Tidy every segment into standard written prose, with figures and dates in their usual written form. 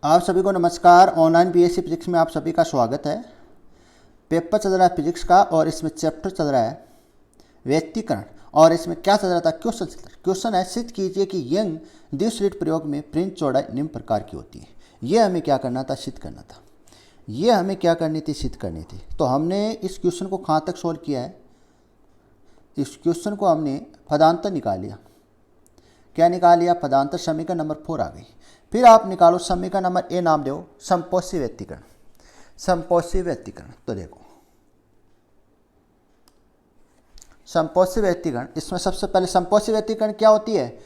आप सभी को नमस्कार। ऑनलाइन बीएससी फिजिक्स में आप सभी का स्वागत है। पेपर चल रहा है फिजिक्स का और इसमें चैप्टर चल रहा है व्यक्तीकरण। और इसमें क्या चल रहा था, क्वेश्चन है सिद्ध कीजिए कि यंग द्विस्लिट प्रयोग में फ्रिंज चौड़ाई निम्न प्रकार की होती है। ये हमें क्या करना था, सिद्ध करना था। ये हमें क्या करनी थी, सिद्ध करनी थी। तो हमने इस क्वेश्चन को कहाँ तक सोल्व किया है, इस क्वेश्चन को हमने पदांतर निकाल लिया। क्या निकाल लिया, पदांतर। समीकरण नंबर 4 आ गई। फिर आप निकालो समीकरण नंबर ए, नाम दो समपोषी व्यक्तीकरण। समपोषी व्यक्तीकरण, तो देखो समपोषी व्यक्तीकरण, इसमें सबसे पहले समपोषी व्यक्तीकरण क्या होती है।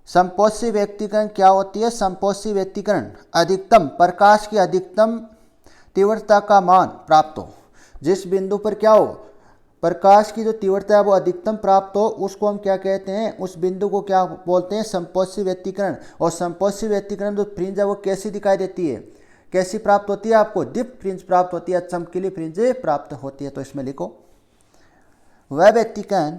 समपोषी व्यक्तीकरण क्या होती है, समपोषी व्यक्तीकरण अधिकतम प्रकाश की अधिकतम तीव्रता का मान प्राप्त हो। जिस बिंदु पर क्या हो, प्रकाश की जो तीव्रता है वो अधिकतम प्राप्त हो, उसको हम क्या कहते हैं, उस बिंदु को क्या बोलते हैं, समपोषी व्यक्तीकरण। और समपोषी व्यक्तीकरण जो फ्रिंज है वो कैसी दिखाई देती है, कैसी प्राप्त होती है, आपको दीप्त फ्रिंज प्राप्त होती है, चमकीली फ्रिंज प्राप्त होती है। तो इसमें लिखो वह व्यक्तीकरण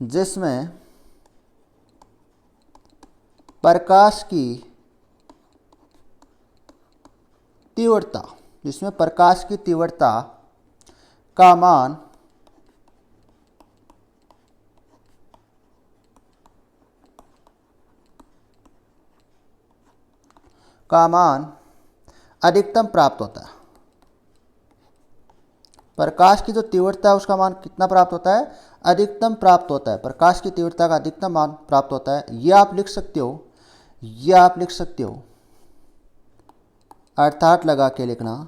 जिसमें प्रकाश की तीव्रता, जिसमें प्रकाश की तीव्रता का मान अधिकतम प्राप्त होता है। प्रकाश की जो तीव्रता है उसका मान कितना प्राप्त होता है, अधिकतम प्राप्त होता है। प्रकाश की तीव्रता का अधिकतम मान प्राप्त होता है। यह आप लिख सकते हो, अर्थात लगा के लिखना,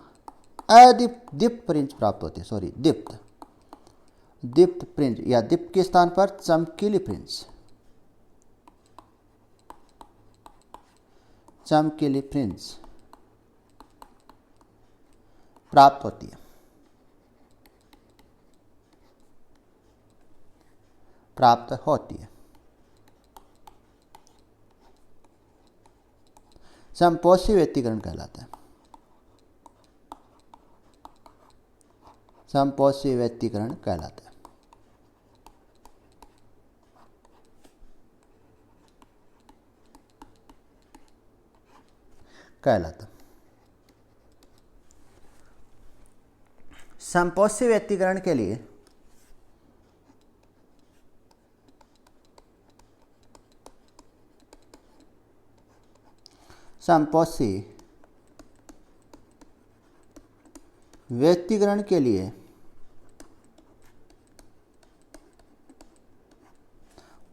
दीप्त फ्रिंज प्राप्त होती है। सॉरी, दीप्त फ्रिंज, या दीप्त के स्थान पर चमकीली फ्रिंज प्राप्त होती है, समपोषी व्यक्तीकरण कहलाता है। समपोषी व्यक्तीकरण कहलाता है। समपोषी व्यक्तीकरण के लिए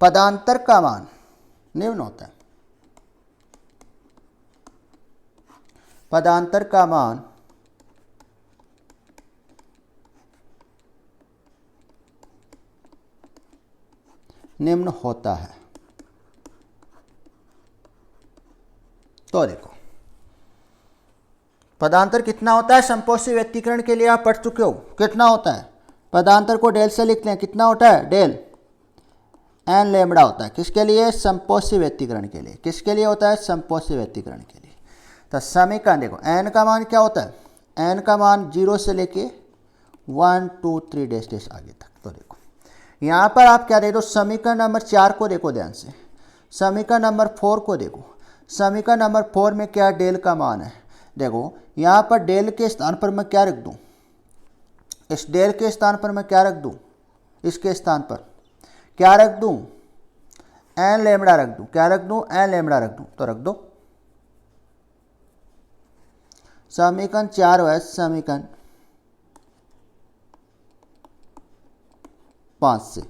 पदांतर का मान निम्न होता है। पदांतर का मान निम्न होता है। तो देखो पदांतर कितना होता है समपोषी व्यक्तीकरण के लिए, आप पढ़ चुके हो कितना होता है। पदांतर को डेल से लिख लें, कितना होता है, डेल एन लेमड़ा होता है। किसके लिए, समपोषी व्यक्तीकरण के लिए। किसके लिए होता है, समपोषी व्यक्तीकरण के लिए। तो समीकरण देखो, एन का मान क्या होता है, एन का मान 0 से लेके 1 2 3 डैश आगे तक। तो देखो यहाँ पर आप क्या दे दो, समीकरण नंबर 4 को देखो ध्यान से, समीकरण नंबर 4 को देखो। समीकरण नंबर 4 में क्या डेल का मान है, देखो यहाँ पर डेल के स्थान पर मैं क्या रख दूँ, इस डेल के स्थान पर मैं क्या रख दूँ, इसके स्थान पर क्या रख दूँ, एन लेमड़ा रख दूँ। क्या रख दूँ, एन लेमड़ा रख दूँ। तो रख दो समीकरण 4 है समीकरण 5 से।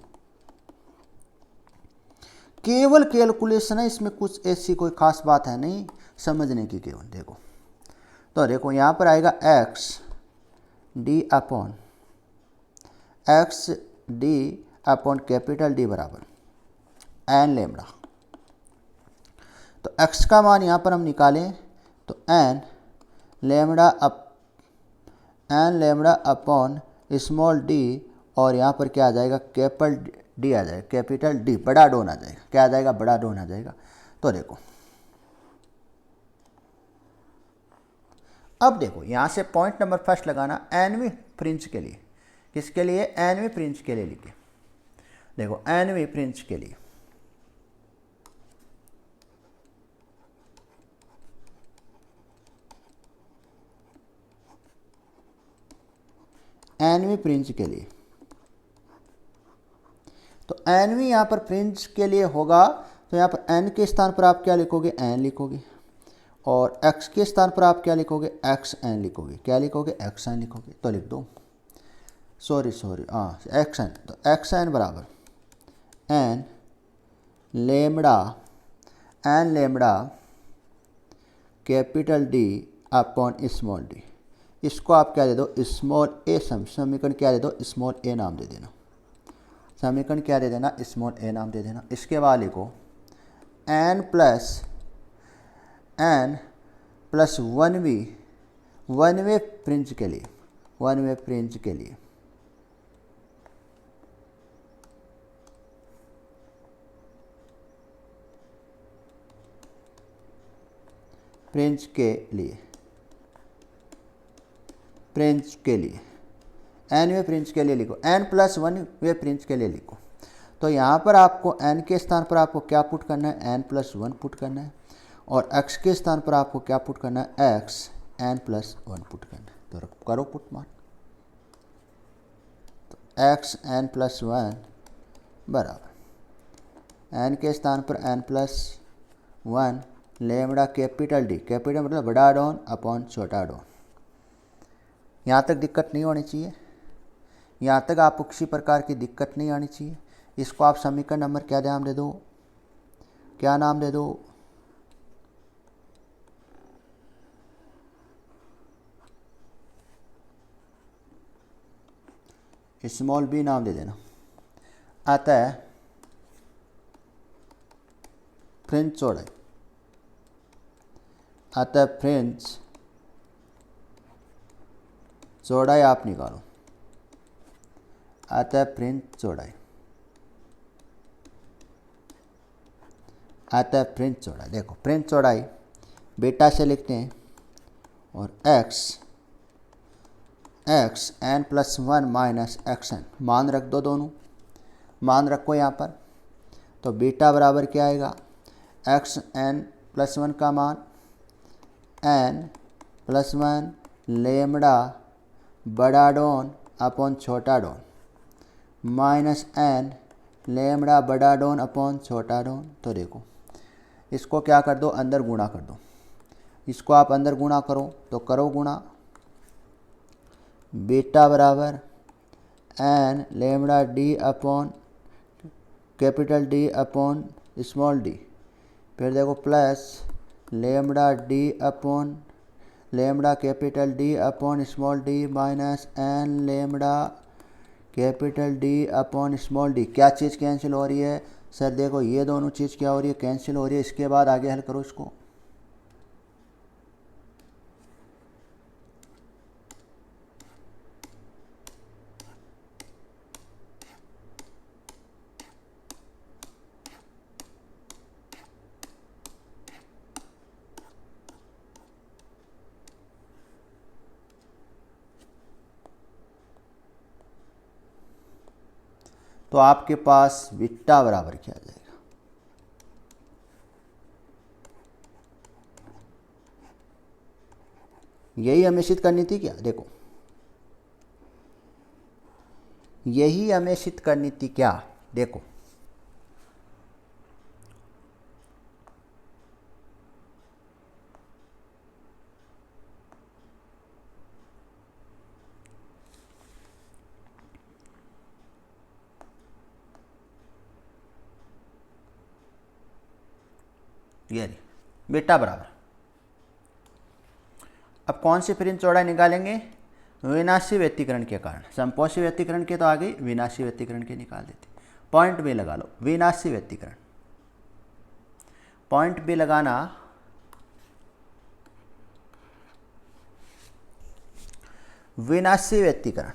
केवल कैलकुलेशन है, इसमें कुछ ऐसी कोई खास बात है नहीं समझने की केवल। देखो तो देखो यहाँ पर आएगा X D upon capital D बराबर एन लेमड़ा। तो x का मान यहाँ पर हम निकालें तो N lambda upon small D, और यहाँ पर क्या आ जाएगा, कैपिटल डी आ जाएगा, कैपिटल डी, बड़ा डोन आ जाएगा। क्या आ जाएगा, बड़ा डोन आ जाएगा। तो देखो अब देखो यहाँ से पॉइंट नंबर फर्स्ट लगाना एनवी फ्रिंज के लिए। किसके लिए? एनवी फ्रिंज के लिए लिखे। देखो एनवी फ्रिंज के लिए एनवी फ्रिंज के लिए, तो एनवी यहाँ पर फ्रिंज के लिए होगा तो यहाँ पर एन के स्थान पर आप क्या लिखोगे? एन लिखोगे, और एक्स के स्थान पर आप क्या लिखोगे? एक्स एन लिखोगे। क्या लिखोगे? एक्स एन लिखोगे। तो लिख दो, सॉरी एक्स एन। तो एक्स एन बराबर N lambda capital D upon small D. इसको आप क्या दे दो? Small A. समीकरण क्या दे दो? स्मॉल ए नाम दे देना। समीकरण क्या दे देना? स्मॉल ए नाम दे देना। इसके बाद लिखो एन प्लस वन वे फ्रिंज के लिए, वन वे फ्रिंज के लिए फ्रिंज के लिए एन वे फ्रिंज के लिए लिखो, एन प्लस वन वे फ्रिंज के लिए लिखो। तो यहाँ पर आपको एन के स्थान पर आपको क्या पुट करना है? एन प्लस वन पुट करना है, और एक्स के स्थान पर आपको क्या पुट करना है? X N plus one put करना है। तो करो पुट मान। तो एक्स एन प्लस वन बराबर एन के स्थान पर N plus one lambda capital D, capital मतलब बड़ा डॉन अपॉन छोटा डॉन। यहाँ तक दिक्कत नहीं होनी चाहिए, यहाँ तक आपको किसी प्रकार की दिक्कत नहीं आनी चाहिए। इसको आप समीकरण नंबर क्या नाम दे दो? क्या नाम दे दो? स्मॉल बी नाम दे देना। अतः फ्रिंज चौड़ाई, अतः फ्रिंज चौड़ाई आप निकालो। अतः फ्रिंज चौड़ाई, अतः फ्रिंज चौड़ाई। देखो फ्रिंज चौड़ाई बीटा से लिखते हैं, और X N plus one minus X N मान रख दो, दोनों मान रखो यहाँ पर। तो बीटा बराबर क्या आएगा? एक्स एन प्लस वन का मान एन प्लस वन लेमड़ा बड़ा डॉन अपॉन छोटा डॉन माइनस एन लेमड़ा बड़ा डॉन अपॉन छोटा डॉन। तो देखो इसको क्या कर दो? अंदर गुणा कर दो। इसको आप अंदर गुणा करो, तो करो गुणा। बीटा बराबर N lambda D upon capital D upon small D, फिर देखो plus lambda D upon lambda capital D upon small D minus N lambda capital D upon small D. क्या चीज़ कैंसिल हो रही है? सर देखो ये दोनों चीज़ क्या हो रही है? कैंसिल हो रही है। इसके बाद आगे हल करो इसको। तो आपके पास बीटा बराबर क्या आ जाएगा? यही हमें सिद्ध करनी थी क्या? देखो यही हमें सिद्ध करनी थी क्या? देखो ये बीटा बराबर, अब कौन सी फ्रिंज चौड़ाई निकालेंगे? विनाशी व्यतिकरण के कारण। समपोषी व्यतिकरण के तो आगे विनाशी व्यतिकरण के निकाल देते। पॉइंट बी लगा लो, विनाशी व्यतिकरण। पॉइंट बी लगाना विनाशी व्यतिकरण।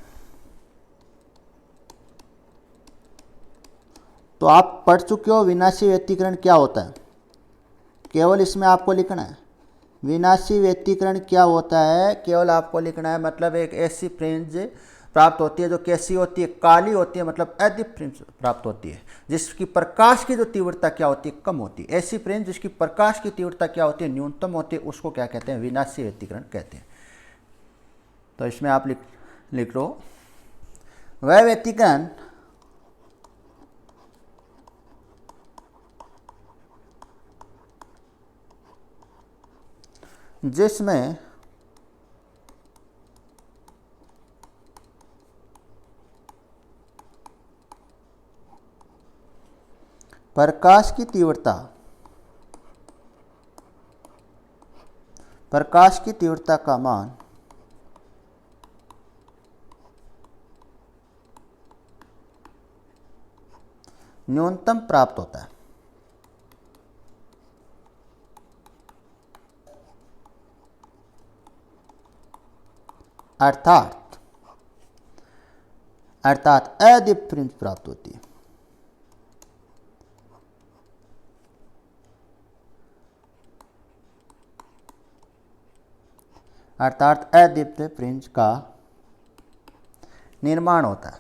तो आप पढ़ चुके हो विनाशी व्यतिकरण क्या होता है, केवल इसमें आपको लिखना है विनाशी व्यतिकरण क्या होता है, केवल आपको लिखना है, मतलब एक ऐसी फ्रिंज प्राप्त होती है जो कैसी होती है, काली होती है, मतलब अदीप फ्रिंज प्राप्त होती है जिसकी प्रकाश की जो तीव्रता क्या होती है, कम होती है। ऐसी फ्रिंज जिसकी प्रकाश की तीव्रता क्या होती है, न्यूनतम होती है, उसको क्या कहते हैं, विनाशी व्यतिकरण कहते हैं। तो इसमें आप लिख लो, वह व्यतिकरण जिसमें प्रकाश की तीव्रता का मान न्यूनतम प्राप्त होता है। अर्थात अदीप फ्रिंज प्राप्त होती है। अर्थात अदीप्त फ्रिंज का निर्माण होता है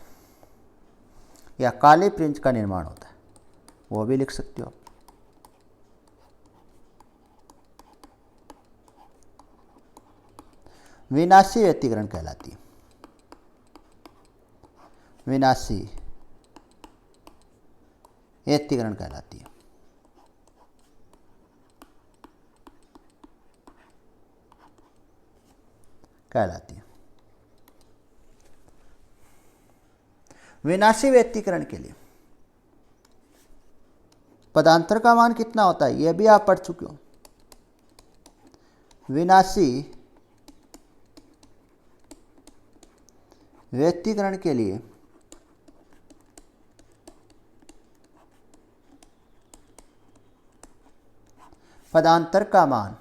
या काली फ्रिंज का निर्माण होता है, वो भी लिख सकते हो आप। विनाशी व्यतिकरण कहलाती है, विनाशी व्यतिकरण कहलाती है। विनाशी व्यतिकरण के लिए पदांतर का मान कितना होता है, यह भी आप पढ़ चुके हो। विनाशी व्यतिकरण के लिए पदांतर का मान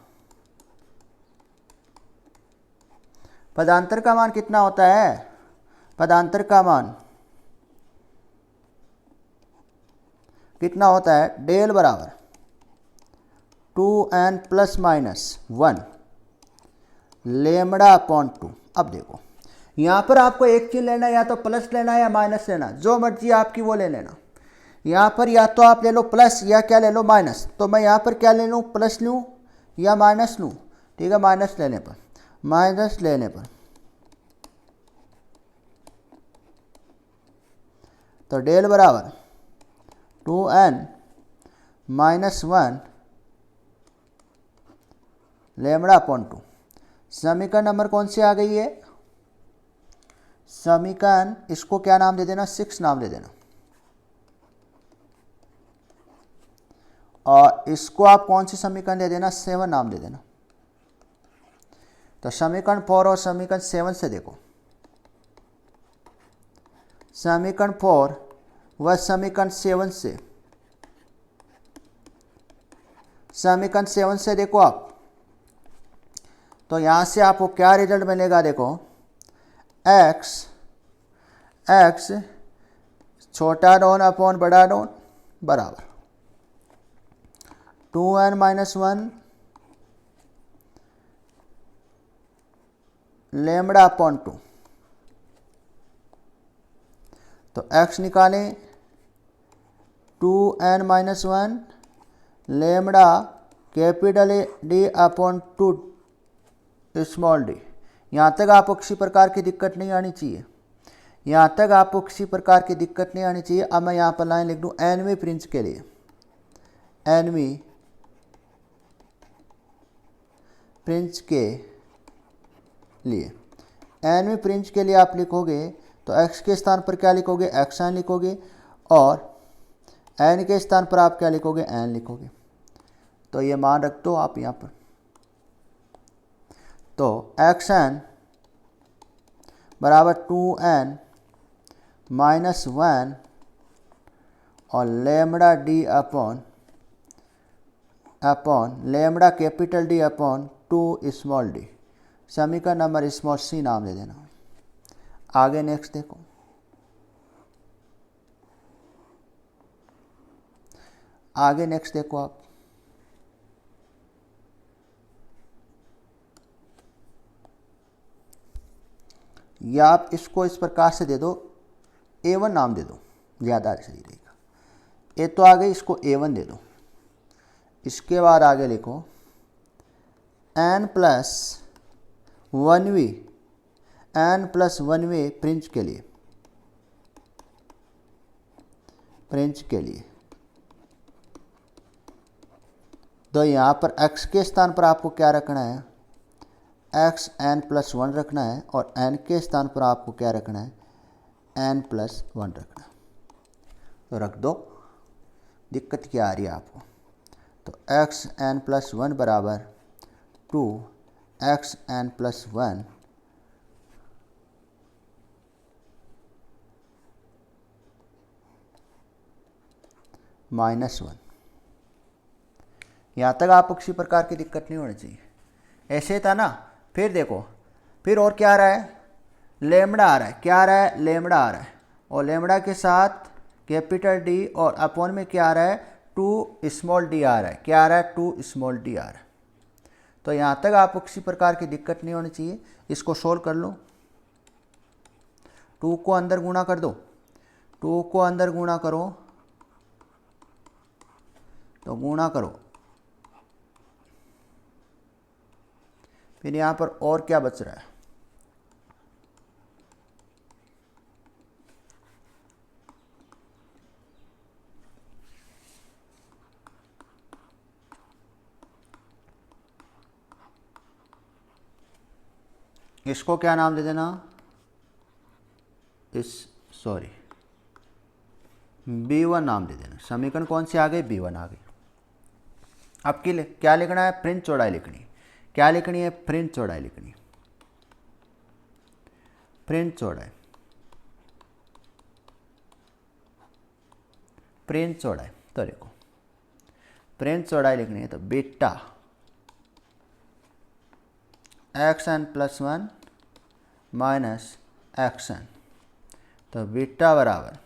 कितना होता है, पदांतर का मान कितना होता है, डेल बराबर 2n plus minus 1 lambda upon 2। अब देखो यहाँ पर आपको एक चीज़ लेना है, या तो प्लस लेना है या माइनस लेना, जो मर्जी आपकी वो ले लेना। यहाँ पर या तो आप ले लो प्लस या क्या ले लो माइनस, तो मैं यहाँ पर क्या ले लूँ, प्लस लूँ या माइनस लूँ। ठीक है, माइनस लेने पर तो डेल बराबर 2n माइनस 1 लेमड़ा अपॉन 2। समीकरण नंबर कौन सी आ गई है, समीकरण, इसको क्या नाम दे देना, 6 नाम दे देना, और इसको आप कौन सी समीकरण दे देना, 7 नाम दे देना। तो समीकरण 4 और समीकरण 7 से देखो, समीकरण 4 व समीकरण 7 से, समीकरण 7 से देखो आप, तो यहां से आपको क्या रिजल्ट मिलेगा, देखो x छोटा डॉन अपॉन बड़ा डॉन बराबर 2n माइनस 1 लेमड़ा अपॉन 2। तो x निकालें 2n minus 1 lambda capital D upon 2 small D. यहाँ तक आपको किसी प्रकार की दिक्कत नहीं आनी चाहिए, यहाँ तक आपको किसी प्रकार की दिक्कत नहीं आनी चाहिए। अब मैं यहाँ पर लाइन लिख दूँ एनवी फ्रिंज के लिए, एनवी फ्रिंज के लिए, एनवी फ्रिंज के लिए आप लिखोगे तो x के स्थान पर क्या लिखोगे, xn लिखोगे, और n के स्थान पर आप क्या लिखोगे, n लिखोगे। तो ये मान रख दो आप यहाँ पर। तो xn बराबर 2n माइनस 1 और lambda D upon lambda capital D upon 2 small D. समीकरण नंबर स्मॉल सी नाम दे देना। आगे नेक्स्ट देखो, आगे नेक्स्ट देखो आप, या आप इसको इस प्रकार से दे दो, A1 नाम दे दो, ज़्यादा सही रहेगा। ए तो आ गई, इसको A1 दे दो। इसके बाद आगे लिखो n+1v, n+1v प्रिंस के लिए, तो यहाँ पर x के स्थान पर आपको क्या रखना है, x n+1 रखना है, और n के स्थान पर आपको क्या रखना है, n+1 रखना है। तो रख दो। दिक्कत क्या आ रही है आपको, तो x n+1 बराबर 2x n+1 -1। यहाँ तक आपको किसी प्रकार की दिक्कत नहीं होनी चाहिए। ऐसे था ना। फिर देखो, फिर और क्या आ रहा है, लेमड़ा आ रहा है। क्या आ रहा है, लेमड़ा आ रहा है, और लेमड़ा के साथ कैपिटल डी, और अपॉन में क्या आ रहा है, 2 स्मॉल डी आ रहा है। क्या आ रहा है, 2 स्मॉल डी आ रहा है। तो यहाँ तक आपको किसी प्रकार की दिक्कत नहीं होनी चाहिए। इसको सोल्व कर लो। 2 को अंदर गुणा कर दो, 2 को अंदर गुणा करो, तो गुणा करो। फिर यहाँ पर और क्या बच रहा है, इसको क्या नाम दे देना, B1 नाम दे देना। समीकरण कौन सी आ गई, B1 आ गई। अब क्या लिखना है, फ्रिंज चौड़ाई लिखनी है। क्या लिखनी है, फ्रिंज चौड़ाई लिखनी है। फ्रिंज चौड़ाई, फ्रिंज चौड़ाई, तो देखो फ्रिंज चौड़ाई लिखनी है, तो बीटा xn+1 -xn, तो बीटा बराबर,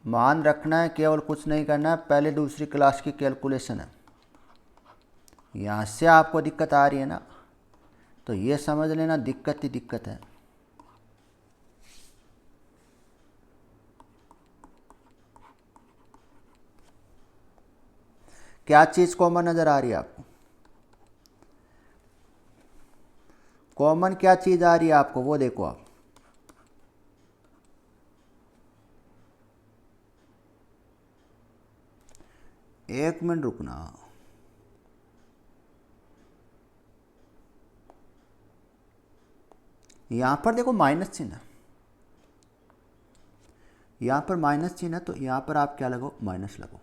मान रखना है, केवल कुछ नहीं करना है, पहले दूसरी क्लास की कैलकुलेशन है। यहाँ से आपको दिक्कत आ रही है ना, तो ये समझ लेना दिक्कत ही दिक्कत है। क्या चीज़ कॉमन नज़र आ रही है आपको, कॉमन क्या चीज़ आ रही है आपको, वो देखो आप। एक मिनट रुकना, यहाँ पर देखो माइनस चिन्ह, यहाँ पर माइनस चिन्ह, तो यहाँ पर आप क्या लगो, माइनस लगो।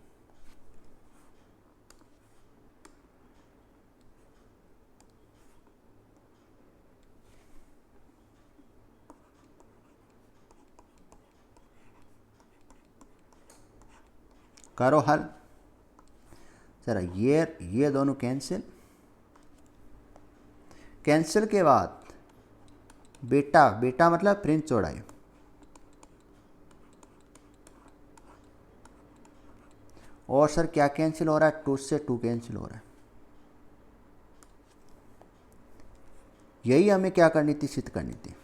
करो हल जरा, ये दोनों कैंसिल, कैंसिल के बाद बीटा, बीटा मतलब फ्रिंज चौड़ाई, और सर क्या कैंसिल हो रहा है, 2 से 2 कैंसिल हो रहा है। यही हमें क्या करनी थी, सिद्ध करनी थी।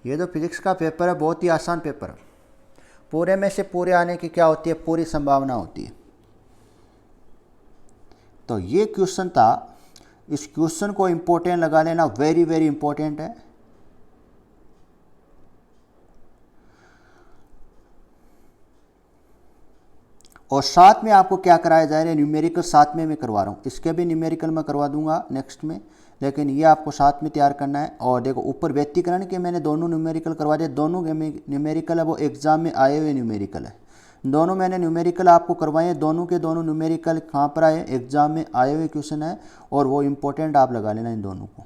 ये तो फिजिक्स का पेपर है, बहुत ही आसान पेपर है। पूरे में से पूरे आने की क्या होती है, पूरी संभावना होती है। तो ये क्वेश्चन था, इस क्वेश्चन को इम्पोर्टेंट लगा लेना, वेरी वेरी इंपॉर्टेंट है। और साथ में आपको क्या कराया जा रहा है, न्यूमेरिकल साथ में मैं करवा रहा हूँ। इसके भी न्यूमेरिकल मैं करवा दूंगा नेक्स्ट में, लेकिन ये आपको साथ में तैयार करना है। और देखो ऊपर व्यक्तिकरण के मैंने दोनों न्यूमेरिकल करवा दिए, दोनों न्यूमेरिकल है वो एग्जाम में आए हुए न्यूमेरिकल है। दोनों मैंने न्यूमेरिकल आपको करवाए हैं, दोनों के दोनों न्यूमेरिकल कहाँ पर आए, एग्जाम में आए हुए क्वेश्चन है, और वो इम्पोर्टेंट आप लगा लेना इन दोनों को।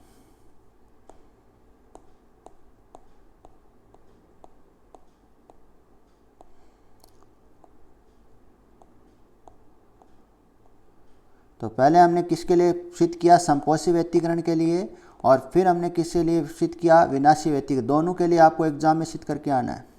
तो पहले हमने किसके लिए सिद्ध किया, समपोषी व्यक्तिकरण के लिए, और फिर हमने किसके लिए सिद्ध किया, विनाशी व्यक्तिकरण। दोनों के लिए आपको एग्जाम में सिद्ध करके आना है।